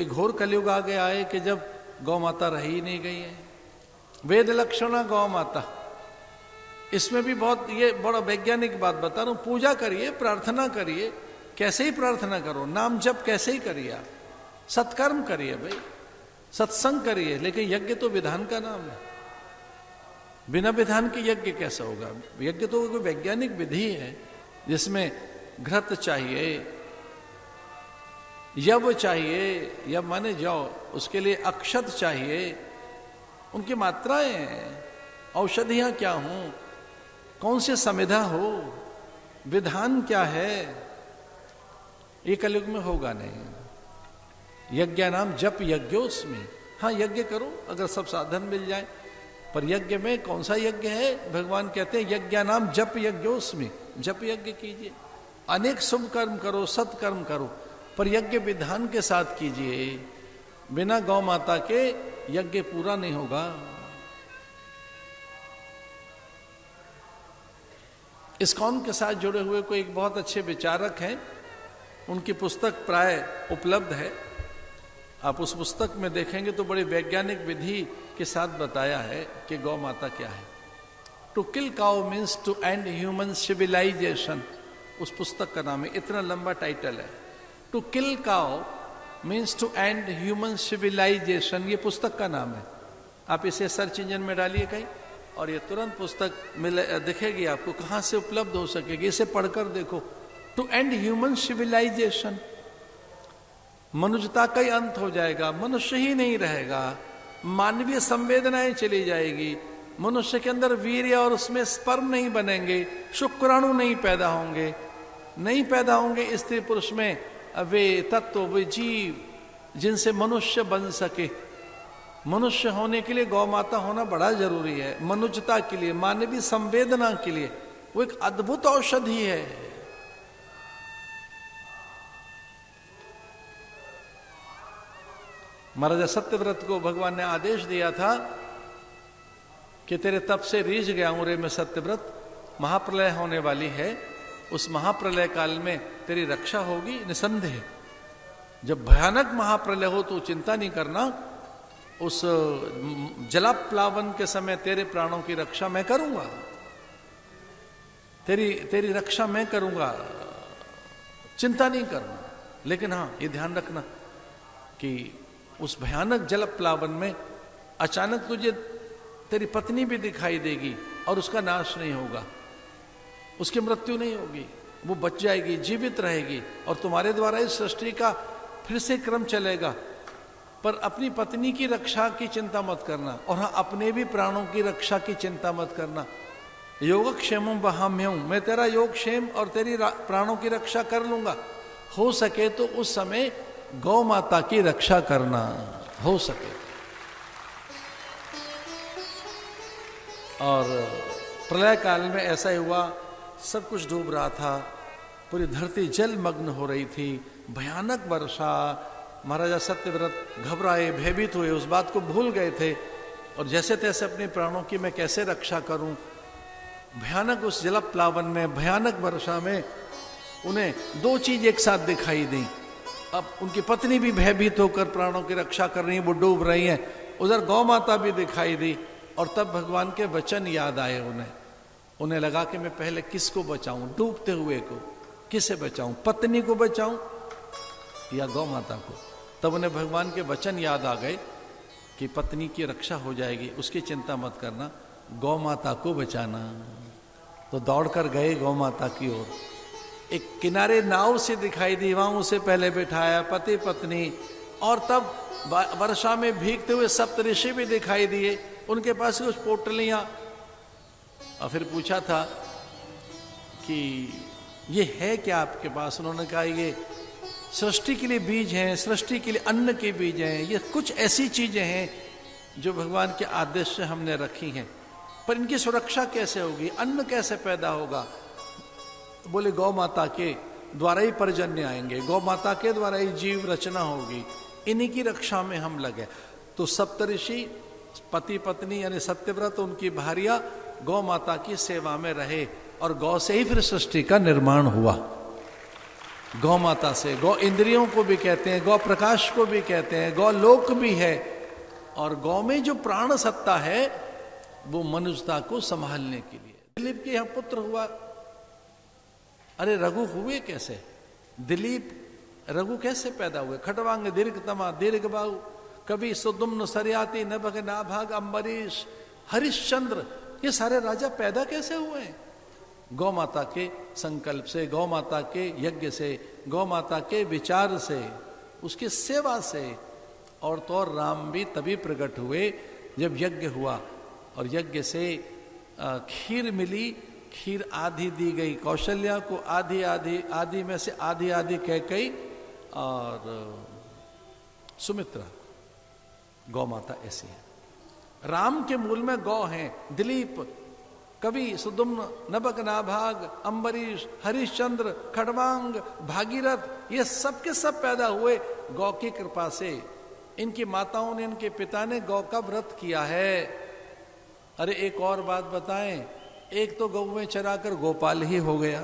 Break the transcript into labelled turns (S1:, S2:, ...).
S1: कोई घोर कलयुग आ गया है कि जब गौ माता रही ही नहीं गई है। वेद लक्षणा गौ माता, इसमें भी बहुत, ये बड़ा वैज्ञानिक बात बता रहा हूं। पूजा करिए, प्रार्थना करिए, कैसे ही प्रार्थना करो, नाम जप कैसे ही करिए, आप सत्कर्म करिए भाई, सत्संग करिए, लेकिन यज्ञ तो विधान का नाम है। बिना विधान के यज्ञ कैसा होगा? यज्ञ तो कोई वैज्ञानिक विधि है जिसमें घृत चाहिए, यव चाहिए, यव माने जाओ, उसके लिए अक्षत चाहिए, उनकी मात्राएं हैं, औषधियां क्या हों, कौन से समिधा हो, विधान क्या है, ये कलयुग में होगा नहीं। यज्ञ नाम जप यज्ञोस्मि, हाँ यज्ञ करो अगर सब साधन मिल जाए, पर यज्ञ में कौन सा यज्ञ है? भगवान कहते हैं यज्ञ नाम जप यज्ञोस्मि, जप यज्ञ कीजिए, अनेक शुभ कर्म करो, सत्कर्म करो, पर यज्ञ विधान के साथ कीजिए। बिना गौ माता के यज्ञ पूरा नहीं होगा। इस्कॉन के साथ जुड़े हुए कोई एक बहुत अच्छे विचारक हैं, उनकी पुस्तक प्राय उपलब्ध है, आप उस पुस्तक में देखेंगे तो बड़ी वैज्ञानिक विधि के साथ बताया है कि गौ माता क्या है। To kill cow means to end human civilisation, उस पुस्तक का नाम है, इतना लंबा टाइटल है। To kill cow means to end human civilisation, ये पुस्तक का नाम है। आप इसे सर्च इंजन में डालिए कहीं और ये तुरंत पुस्तक दिखेगी आपको, कहाँ से उपलब्ध हो सकेगी, इसे पढ़कर देखो। टू एंड ह्यूमन सिविलाइजेशन, मनुष्यता का ही अंत हो जाएगा, मनुष्य ही नहीं रहेगा, मानवीय संवेदनाएं चली जाएगी, मनुष्य के अंदर वीर्य और उसमें स्पर्म नहीं बनेंगे, शुक्राणु नहीं पैदा होंगे, नहीं पैदा होंगे स्त्री पुरुष में वे तत्व, वे जीव जिनसे मनुष्य बन सके। मनुष्य होने के लिए गौ माता होना बड़ा जरूरी है, मनुष्यता के लिए, मानवीय संवेदना के लिए वो एक अद्भुत औषधि है। महाराजा सत्यव्रत को भगवान ने आदेश दिया था कि तेरे तप से रीझ गया हूं रे मैं सत्यव्रत, महाप्रलय होने वाली है, उस महाप्रलय काल में तेरी रक्षा होगी निसंदेह। जब भयानक महाप्रलय हो तो चिंता नहीं करना, उस जलाप्लावन के समय तेरे प्राणों की रक्षा मैं करूंगा, तेरी रक्षा मैं करूंगा, चिंता नहीं करना। लेकिन हाँ ये ध्यान रखना कि उस भयानक जलप्लावन में अचानक तुझे तेरी पत्नी भी दिखाई देगी और उसका नाश नहीं होगा, उसकी मृत्यु नहीं होगी, वो बच जाएगी, जीवित रहेगी और तुम्हारे द्वारा इस सृष्टि का फिर से क्रम चलेगा। पर अपनी पत्नी की रक्षा की चिंता मत करना, और हाँ अपने भी प्राणों की रक्षा की चिंता मत करना। योगक्षेमम वहाम्यहूं, मैं तेरा योगक्षेम और तेरी प्राणों की रक्षा कर लूंगा। हो सके तो उस समय गौ माता की रक्षा करना, हो सके। और प्रलय काल में ऐसा ही हुआ, सब कुछ डूब रहा था, पूरी धरती जलमग्न हो रही थी, भयानक वर्षा। महाराजा सत्यव्रत घबराए, भयभीत हुए, उस बात को भूल गए थे और जैसे तैसे अपने प्राणों की मैं कैसे रक्षा करूं। भयानक उस जलप्लावन में, भयानक वर्षा में उन्हें दो चीज एक साथ दिखाई दी। अब उनकी पत्नी भी भयभीत होकर प्राणों की रक्षा कर रही है, वो डूब रही हैं, उधर गौ माता भी दिखाई दी। और तब भगवान के वचन याद आए उन्हें लगा कि मैं पहले किसको बचाऊं, डूबते हुए को किसे बचाऊं, पत्नी को बचाऊं या गौ माता को। तब उन्हें भगवान के वचन याद आ गए कि पत्नी की रक्षा हो जाएगी, उसकी चिंता मत करना, गौ माता को बचाना। तो दौड़कर गए गौ माता की ओर। एक किनारे नाव से दिखाई दी, वहां उसे पहले बिठाया, पति पत्नी, और तब वर्षा में भीगते हुए सप्तऋषि भी दिखाई दिए, उनके पास कुछ पोटलियां। और फिर पूछा था कि ये है क्या आपके पास? उन्होंने कहा ये सृष्टि के लिए बीज हैं, सृष्टि के लिए अन्न के बीज हैं, ये कुछ ऐसी चीजें हैं जो भगवान के आदेश से हमने रखी हैं, पर इनकी सुरक्षा कैसे होगी, अन्न कैसे पैदा होगा? बोले गौ माता के द्वारा ही पर्जन्य आएंगे, गौ माता के द्वारा ही जीव रचना होगी, इन्हीं की रक्षा में हम लगे। तो सप्तऋषि, पति पत्नी यानी सत्यव्रत, उनकी भार्या गौ माता की सेवा में रहे और गौ से ही फिर सृष्टि का निर्माण हुआ। गौ माता से, गौ इंद्रियों को भी कहते हैं, गौ प्रकाश को भी कहते हैं, गौ लोक भी है। और गौ में जो प्राण सत्ता है वो मनुष्यता को संभालने के लिए। दिलीप के यहां पुत्र हुआ, अरे रघु हुए कैसे? दिलीप रघु कैसे पैदा हुए? खटवांग दीर्घतमा दीर्घ बाहु कवि सुदुम्न सरयाति नभग नाभाग अम्बरीश हरिश्चंद्र, ये सारे राजा पैदा कैसे हुए? गौ माता के संकल्प से, गौ माता के यज्ञ से, गौ माता के विचार से, उसकी सेवा से। और तो और राम भी तभी प्रकट हुए जब यज्ञ हुआ, और यज्ञ से खीर मिली। खीर आधी दी गई कौशल्या को, आधी आधी, आधी में से आधी आधी कैकेयी और सुमित्रा। गौ माता ऐसी है। राम के मूल में गौ हैं। दिलीप, कवि सुदुम्न, नभग नाभाग, अम्बरीश, हरिश्चंद्र, खटवांग, भागीरथ, ये सब के सब पैदा हुए गौ की कृपा से। इनकी माताओं ने, इनके पिता ने गौ का व्रत किया है। अरे एक और बात बताएं, एक तो गौ में चराकर गोपाल ही हो गया।